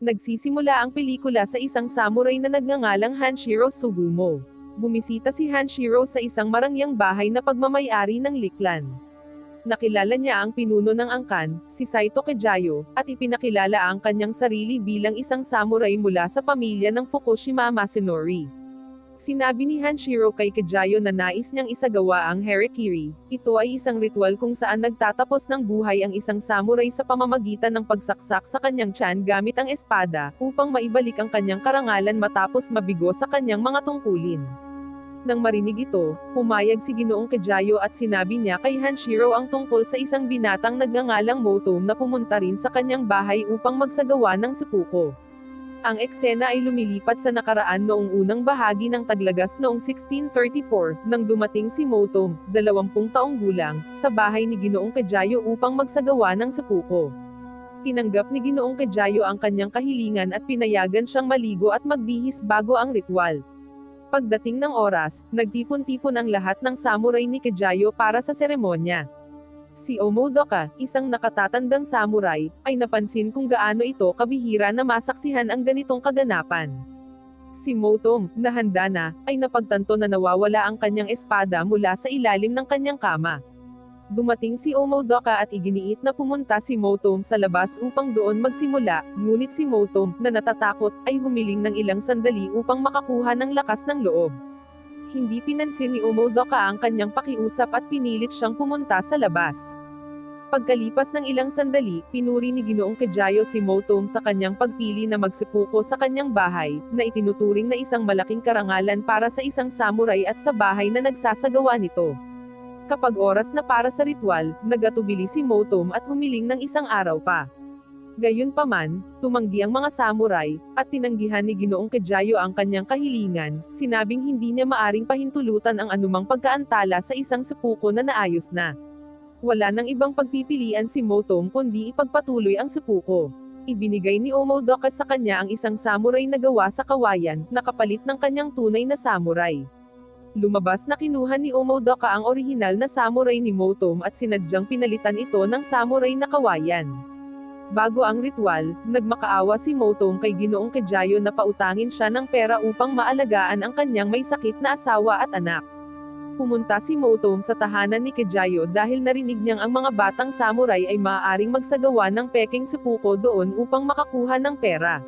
Nagsisimula ang pelikula sa isang samurai na nagngangalang Hanshiro Sugumo. Bumisita si Hanshiro sa isang marangyang bahay na pagmamay-ari ng Liklan. Nakilala niya ang pinuno ng angkan, si Saito Kejayo, at ipinakilala ang kanyang sarili bilang isang samurai mula sa pamilya ng Fukushima Masanori. Sinabi ni Hanshiro kay Kejayo na nais niyang isagawa ang Harakiri. Ito ay isang ritual kung saan nagtatapos ng buhay ang isang samurai sa pamamagitan ng pagsaksak sa kanyang tiyan gamit ang espada, upang maibalik ang kanyang karangalan matapos mabigo sa kanyang mga tungkulin. Nang marinig ito, pumayag si Ginoong Kejayo at sinabi niya kay Hanshiro ang tungkol sa isang binatang nagngangalang Motom na pumunta rin sa kanyang bahay upang magsagawa ng seppuku. Ang eksena ay lumilipat sa nakaraan noong unang bahagi ng Taglagas noong 1634, nang dumating si Motom, 20 taong gulang, sa bahay ni Ginoong Kejayo upang magsagawa ng seppuku. Tinanggap ni Ginoong Kejayo ang kanyang kahilingan at pinayagan siyang maligo at magbihis bago ang ritual. Pagdating ng oras, nagtipon-tipon ang lahat ng samurai ni Kejayo para sa seremonya. Si Omodoka, isang nakatatandang samurai, ay napansin kung gaano ito kabihira na masaksihan ang ganitong kaganapan. Si Motom, na handa na, ay napagtanto na nawawala ang kanyang espada mula sa ilalim ng kanyang kama. Dumating si Omodoka at iginiit na pumunta si Motom sa labas upang doon magsimula, ngunit si Motom, na natatakot, ay humiling ng ilang sandali upang makakuha ng lakas ng loob. Hindi pinansin ni Omodoka ang kanyang pakiusap at pinilit siyang pumunta sa labas. Pagkalipas ng ilang sandali, pinuri ni Ginoong Kejayo si Motom sa kanyang pagpili na magsepuku sa kanyang bahay, na itinuturing na isang malaking karangalan para sa isang samurai at sa bahay na nagsasagawa nito. Kapag oras na para sa ritual, nagatubili si Motom at humiling ng isang araw pa. Gayunpaman, tumanggi ang mga samurai, at tinanggihan ni Ginoong Kejayo ang kanyang kahilingan, sinabing hindi niya maaring pahintulutan ang anumang pagkaantala sa isang seppuku na naayos na. Wala nang ibang pagpipilian si Motom kundi ipagpatuloy ang seppuku. Ibinigay ni Omodoka sa kanya ang isang samurai na gawa sa kawayan, na kapalit ng kanyang tunay na samurai. Lumabas na kinuha ni Omodoka ang orihinal na samurai ni Motom at sinadyang pinalitan ito ng samurai na kawayan. Bago ang ritual, nagmakaawa si Motom kay Ginoong Kejayo na pautangin siya ng pera upang maalagaan ang kanyang may sakit na asawa at anak. Pumunta si Motom sa tahanan ni Kejayo dahil narinig niyang ang mga batang samurai ay maaaring magsagawa ng peking seppuku doon upang makakuha ng pera.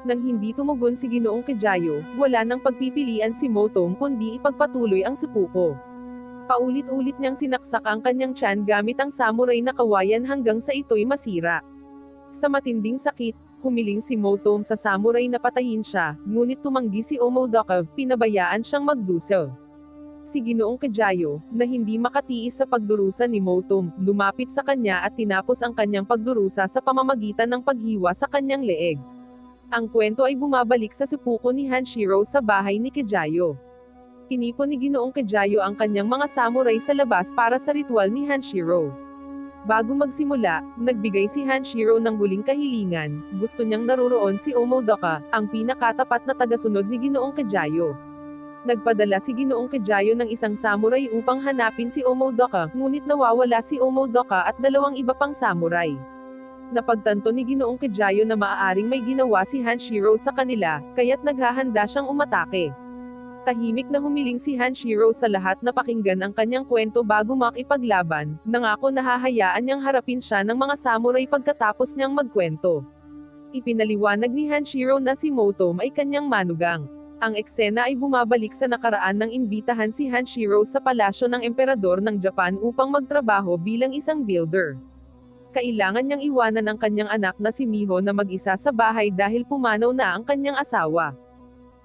Nang hindi tumugon si Ginoong Kejayo, wala nang pagpipilian si Motom kundi ipagpatuloy ang seppuku. Paulit-ulit niyang sinaksak ang kanyang tiyan gamit ang samurai na kawayan hanggang sa ito'y masira. Sa matinding sakit, humiling si Motom sa samurai na patayin siya, ngunit tumanggi si Omodoka, pinabayaan siyang magdusa. Si Ginoong Kejayo, na hindi makatiis sa pagdurusa ni Motom, lumapit sa kanya at tinapos ang kanyang pagdurusa sa pamamagitan ng paghiwa sa kanyang leeg. Ang kwento ay bumabalik sa seppuku ni Hanshiro sa bahay ni Kejayo. Tinipon ni Ginoong Kejayo ang kanyang mga samurai sa labas para sa ritual ni Hanshiro. Bago magsimula, nagbigay si Hanshiro ng huling kahilingan, gusto niyang naroroon si Omodoka, ang pinakatapat na tagasunod ni Ginoong Kejayo. Nagpadala si Ginoong Kejayo ng isang samurai upang hanapin si Omodoka, ngunit nawawala si Omodoka at 2 iba pang samurai. Napagtanto ni Ginoong Kejayo na maaaring may ginawa si Hanshiro sa kanila, kaya't naghahanda siyang umatake. Tahimik na humiling si Hanshiro sa lahat na pakinggan ang kanyang kwento bago makipaglaban, nangako na hahayaan niyang harapin siya ng mga samurai pagkatapos niyang magkwento. Ipinaliwanag ni Hanshiro na si Motom ay kanyang manugang. Ang eksena ay bumabalik sa nakaraan nang imbitahan si Hanshiro sa palasyo ng emperador ng Japan upang magtrabaho bilang isang builder. Kailangan niyang iwanan ang kanyang anak na si Miho na mag-isa sa bahay dahil pumanaw na ang kanyang asawa.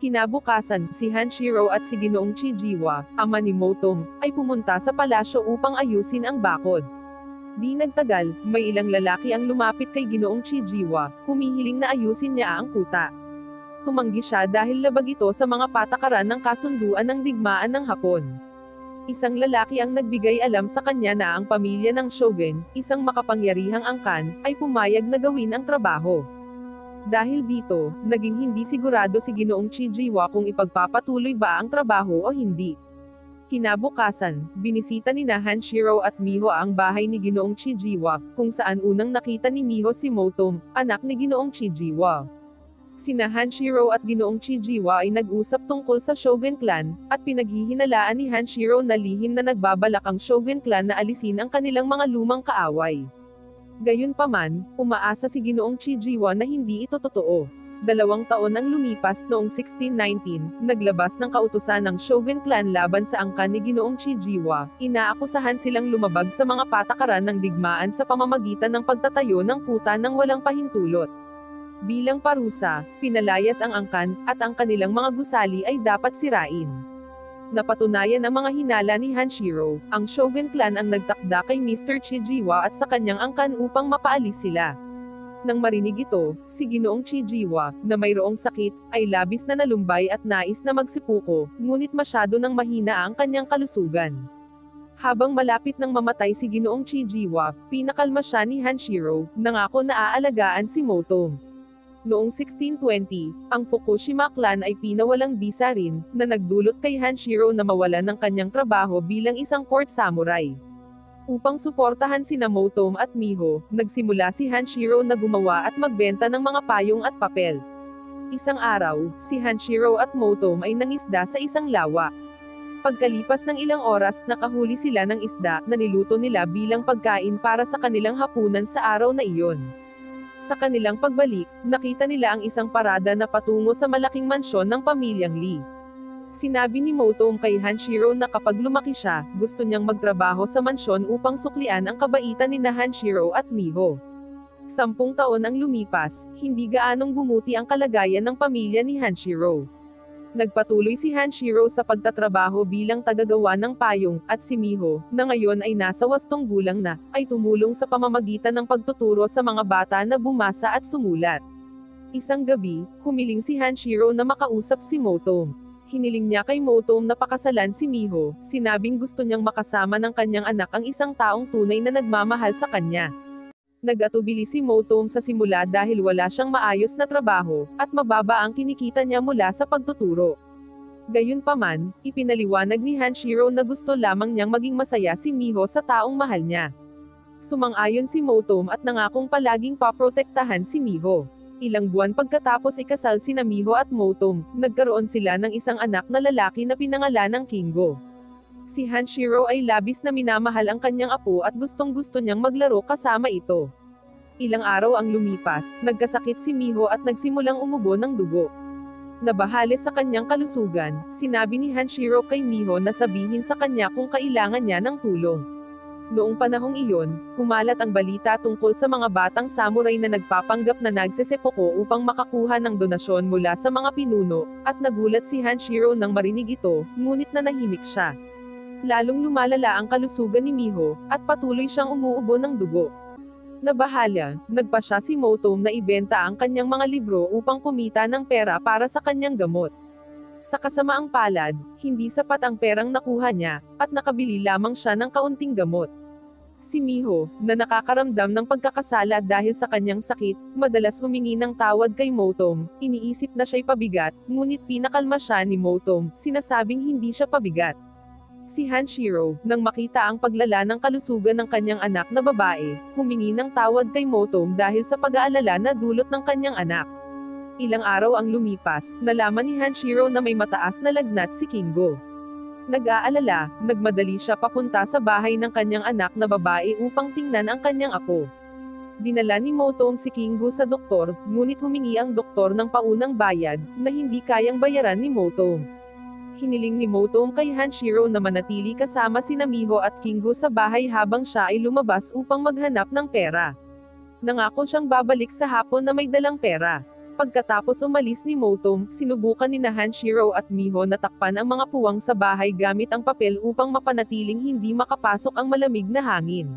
Kinabukasan, si Hanshiro at si Ginoong Chijiwa, ama ni Motom, ay pumunta sa palasyo upang ayusin ang bakod. Di nagtagal, may ilang lalaki ang lumapit kay Ginoong Chijiwa, humihiling na ayusin niya ang kuta. Tumanggi siya dahil labag ito sa mga patakaran ng kasunduan ng digmaan ng Hapon. Isang lalaki ang nagbigay alam sa kanya na ang pamilya ng shogun, isang makapangyarihang angkan, ay pumayag na gawin ang trabaho. Dahil dito, naging hindi sigurado si Ginoong Chijiwa kung ipagpapatuloy ba ang trabaho o hindi. Kinabukasan, binisita ni Hanshiro at Miho ang bahay ni Ginoong Chijiwa, kung saan unang nakita ni Miho si Motom, anak ni Ginoong Chijiwa. Sina Hanshiro at Ginoong Chijiwa ay nag-usap tungkol sa Shogun Clan, at pinaghihinalaan ni Hanshiro na lihim na nagbabalak ang Shogun Clan na alisin ang kanilang mga lumang kaaway. Gayunpaman, umaasa si Ginoong Chijiwa na hindi ito totoo. 2 taon ang lumipas noong 1619, naglabas ng kautusan ng Shogun Clan laban sa angkan ni Ginoong Chijiwa. Inaakusahan silang lumabag sa mga patakaran ng digmaan sa pamamagitan ng pagtatayo ng kuta ng walang pahintulot. Bilang parusa, pinalayas ang angkan, at ang kanilang mga gusali ay dapat sirain. Napatunayan ang mga hinala ni Hanshiro, ang Shogun Clan ang nagtakda kay Mr. Chijiwa at sa kanyang angkan upang mapaalis sila. Nang marinig ito, si Ginoong Chijiwa, na mayroong sakit, ay labis na nalumbay at nais na magsipuko, ngunit masyado nang mahina ang kanyang kalusugan. Habang malapit nang mamatay si Ginoong Chijiwa, pinakalma siya ni Hanshiro, nangako na aalagaan si Motong. Noong 1620, ang Fukushima Clan ay pinawalang bisa rin, na nagdulot kay Hanshiro na mawalan ng kanyang trabaho bilang isang court samurai. Upang suportahan sina Motong at Miho, nagsimula si Hanshiro na gumawa at magbenta ng mga payong at papel. Isang araw, si Hanshiro at Motong ay nangisda sa isang lawa. Pagkalipas ng ilang oras, nakahuli sila ng isda na niluto nila bilang pagkain para sa kanilang hapunan sa araw na iyon. Sa kanilang pagbalik, nakita nila ang isang parada na patungo sa malaking mansyon ng pamilyang Lee. Sinabi ni Motong kay Hanshiro na kapag lumaki siya, gusto niyang magtrabaho sa mansyon upang suklian ang kabaitan nina Hanshiro at Miho. 10 taon ang lumipas, hindi gaanong bumuti ang kalagayan ng pamilya ni Hanshiro. Nagpatuloy si Hanshiro sa pagtatrabaho bilang tagagawa ng payong, at si Miho, na ngayon ay nasa 8 gulang na, ay tumulong sa pamamagitan ng pagtuturo sa mga bata na bumasa at sumulat. Isang gabi, humiling si Hanshiro na makausap si Motong. Hiniling niya kay Motong na pakasalan si Miho, sinabing gusto niyang makasama ng kanyang anak ang isang taong tunay na nagmamahal sa kanya. Nag-atubili si Motong sa simula dahil wala siyang maayos na trabaho, at mababa ang kinikita niya mula sa pagtuturo. Gayunpaman, ipinaliwanag ni Hanshiro na gusto lamang niyang maging masaya si Miho sa taong mahal niya. Sumang-ayon si Motong at nangakong palaging paprotektahan si Miho. Ilang buwan pagkatapos ikasal sina Miho at Motong, nagkaroon sila ng isang anak na lalaki na pinangalan ng Kingo. Si Hanshiro ay labis na minamahal ang kanyang apo at gustong-gusto niyang maglaro kasama ito. Ilang araw ang lumipas, nagkasakit si Miho at nagsimulang umubo ng dugo. Nabahali sa kanyang kalusugan, sinabi ni Hanshiro kay Miho na sabihin sa kanya kung kailangan niya ng tulong. Noong panahong iyon, kumalat ang balita tungkol sa mga batang samurai na nagpapanggap na nagsesepoko upang makakuha ng donasyon mula sa mga pinuno, at nagulat si Hanshiro nang marinig ito, ngunit nanahimik siya. Lalong lumalala ang kalusugan ni Miho, at patuloy siyang umuubo ng dugo. Nabahala, nagpasya si Motong na ibenta ang kanyang mga libro upang kumita ng pera para sa kanyang gamot. Sa kasamaang palad, hindi sapat ang perang nakuha niya, at nakabili lamang siya ng kaunting gamot. Si Miho, na nakakaramdam ng pagkakasala dahil sa kanyang sakit, madalas humingi ng tawad kay Motong, iniisip na siya'y pabigat, ngunit pinakalma siya ni Motong, sinasabing hindi siya pabigat. Si Hanshiro, nang makita ang paglala ng kalusugan ng kanyang anak na babae, humingi ng tawad kay Motong dahil sa pag-aalala na dulot ng kanyang anak. Ilang araw ang lumipas, nalaman ni Hanshiro na may mataas na lagnat si Kingo. Nag-aalala, nagmadali siya papunta sa bahay ng kanyang anak na babae upang tingnan ang kanyang apo. Dinala ni Motong si Kingo sa doktor, ngunit humingi ang doktor ng paunang bayad, na hindi kayang bayaran ni Motong. Hiniling ni Motong kay Hanshiro na manatili kasama sina Miho at Kingo sa bahay habang siya ay lumabas upang maghanap ng pera. Nangako siyang babalik sa hapon na may dalang pera. Pagkatapos umalis ni Motong, sinubukan ni Hanshiro at Miho na takpan ang mga puwang sa bahay gamit ang papel upang mapanatiling hindi makapasok ang malamig na hangin.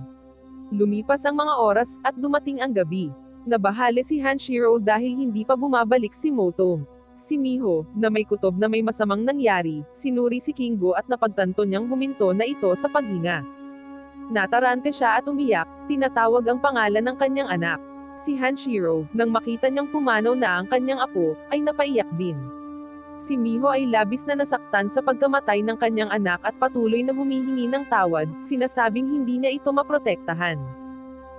Lumipas ang mga oras, at dumating ang gabi. Nabahali si Hanshiro dahil hindi pa bumabalik si Motong. Si Miho, na may kutob na may masamang nangyari, sinuri si Kingo at napagtanto niyang huminto na ito sa paghinga. Natarante siya at umiyak, tinatawag ang pangalan ng kanyang anak. Si Hanshiro, nang makita niyang pumanaw na ang kanyang apo, ay napaiyak din. Si Miho ay labis na nasaktan sa pagkamatay ng kanyang anak at patuloy na humihingi ng tawad, sinasabing hindi niya ito maprotektahan.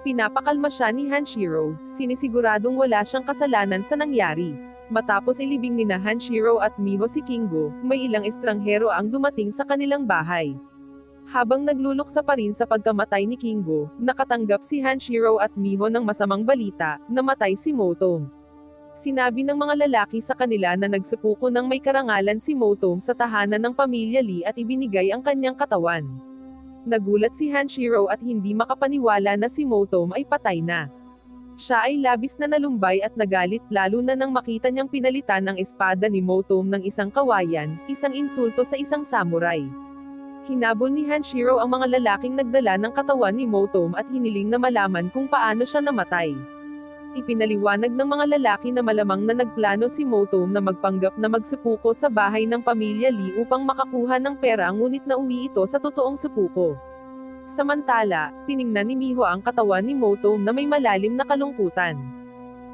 Pinapakalma siya ni Hanshiro, sinisiguradong wala siyang kasalanan sa nangyari. Matapos ilibing nina Hanshiro at Miho si Kingo, may ilang estranghero ang dumating sa kanilang bahay. Habang nagluluksa pa rin sa pagkamatay ni Kingo, nakatanggap si Hanshiro at Miho ng masamang balita, namatay si Motong. Sinabi ng mga lalaki sa kanila na nagsupuko ng may karangalan si Motong sa tahanan ng pamilya Lee at ibinigay ang kanyang katawan. Nagulat si Hanshiro at hindi makapaniwala na si Motong ay patay na. Siya ay labis na nalumbay at nagalit lalo na nang makita niyang pinalitan ang espada ni Motong ng isang kawayan, isang insulto sa isang samurai. Hinabol ni Hanshiro ang mga lalaking nagdala ng katawan ni Motong at hiniling na malaman kung paano siya namatay. Ipinaliwanag ng mga lalaki na malamang na nagplano si Motong na magpanggap na magsupuko sa bahay ng pamilya Lee upang makakuha ng pera ngunit nauwi ito sa totoong supuko. Samantala, tiningnan ni Miho ang katawan ni Motong na may malalim na kalungkutan.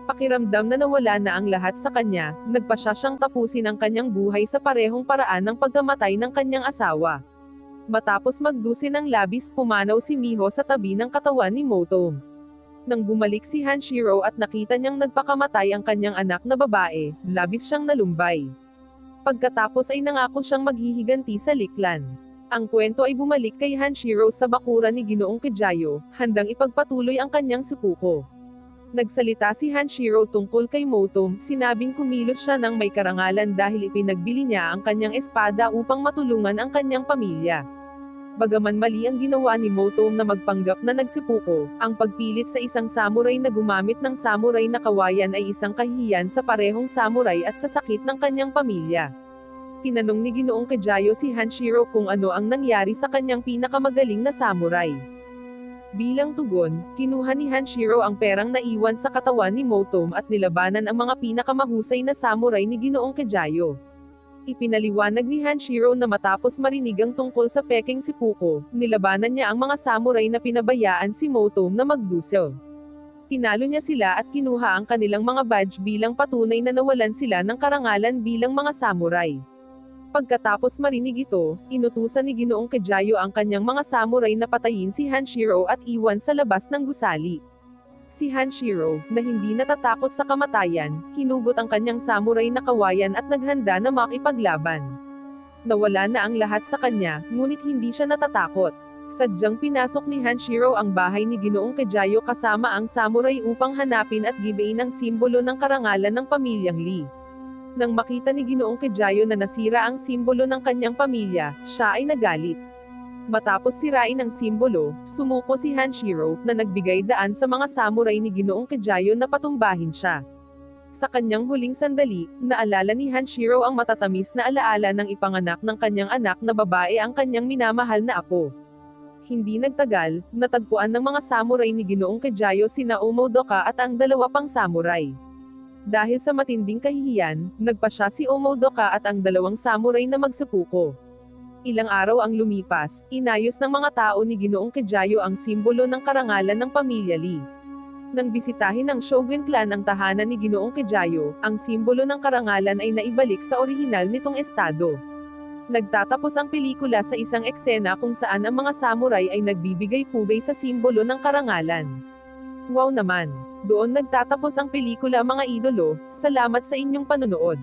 Pakiramdam na nawala na ang lahat sa kanya, nagpasya siyang tapusin ang kanyang buhay sa parehong paraan ng pagkamatay ng kanyang asawa. Matapos magdusin ng labis, pumanaw si Miho sa tabi ng katawan ni Motong. Nang bumalik si Hanshiro at nakita niyang nagpakamatay ang kanyang anak na babae, labis siyang nalumbay. Pagkatapos ay nangako siyang maghihiganti sa liklan. Ang kwento ay bumalik kay Hanshiro sa bakuran ni Ginoong Kejayo, handang ipagpatuloy ang kanyang supuko. Nagsalita si Hanshiro tungkol kay Motong, sinabing kumilos siya ng may karangalan dahil ipinagbili niya ang kanyang espada upang matulungan ang kanyang pamilya. Bagaman mali ang ginawa ni Motong na magpanggap na nagsipuko, ang pagpilit sa isang samurai na gumamit ng samurai na kawayan ay isang kahihiyan sa parehong samurai at sa sakit ng kanyang pamilya. Tinanong ni Ginoong Kejayo si Hanshiro kung ano ang nangyari sa kanyang pinakamagaling na samurai. Bilang tugon, kinuha ni Hanshiro ang perang naiwan sa katawan ni Motong at nilabanan ang mga pinakamahusay na samurai ni Ginoong Kejayo. Ipinaliwanag ni Hanshiro na matapos marinig ang tungkol sa peking sipuko, nilabanan niya ang mga samurai na pinabayaan si Motong na magduso. Tinalo niya sila at kinuha ang kanilang mga badge bilang patunay na nawalan sila ng karangalan bilang mga samurai. Pagkatapos marinig ito, inutusan ni Ginoong Kejayo ang kanyang mga samurai na patayin si Hanshiro at iwan sa labas ng gusali. Si Hanshiro, na hindi natatakot sa kamatayan, hinugot ang kanyang samurai na kawayan at naghanda na makipaglaban. Nawala na ang lahat sa kanya, ngunit hindi siya natatakot. Sadyang pinasok ni Hanshiro ang bahay ni Ginoong Kejayo kasama ang samurai upang hanapin at gibain ang simbolo ng karangalan ng pamilyang Lee. Nang makita ni Ginoong Kejayo na nasira ang simbolo ng kanyang pamilya, siya ay nagalit. Matapos sirain ang simbolo, sumuko si Hanshiro, na nagbigay daan sa mga samurai ni Ginoong Kejayo na patumbahin siya. Sa kanyang huling sandali, naalala ni Hanshiro ang matatamis na alaala ng ipanganak ng kanyang anak na babae ang kanyang minamahal na apo. Hindi nagtagal, natagpuan ng mga samurai ni Ginoong Kejayo sina Omodoka at ang dalawa pang samurai. Dahil sa matinding kahihiyan, nagpasya si Omodoka at ang dalawang samurai na magsupuko. Ilang araw ang lumipas, inayos ng mga tao ni Ginoong Kejayo ang simbolo ng karangalan ng pamilya Lee. Nang bisitahin ng Shogun clan ang tahanan ni Ginoong Kejayo, ang simbolo ng karangalan ay naibalik sa orihinal nitong estado. Nagtatapos ang pelikula sa isang eksena kung saan ang mga samurai ay nagbibigay pugay sa simbolo ng karangalan. Wow naman! Doon nagtatapos ang pelikula mga idolo, salamat sa inyong panonood.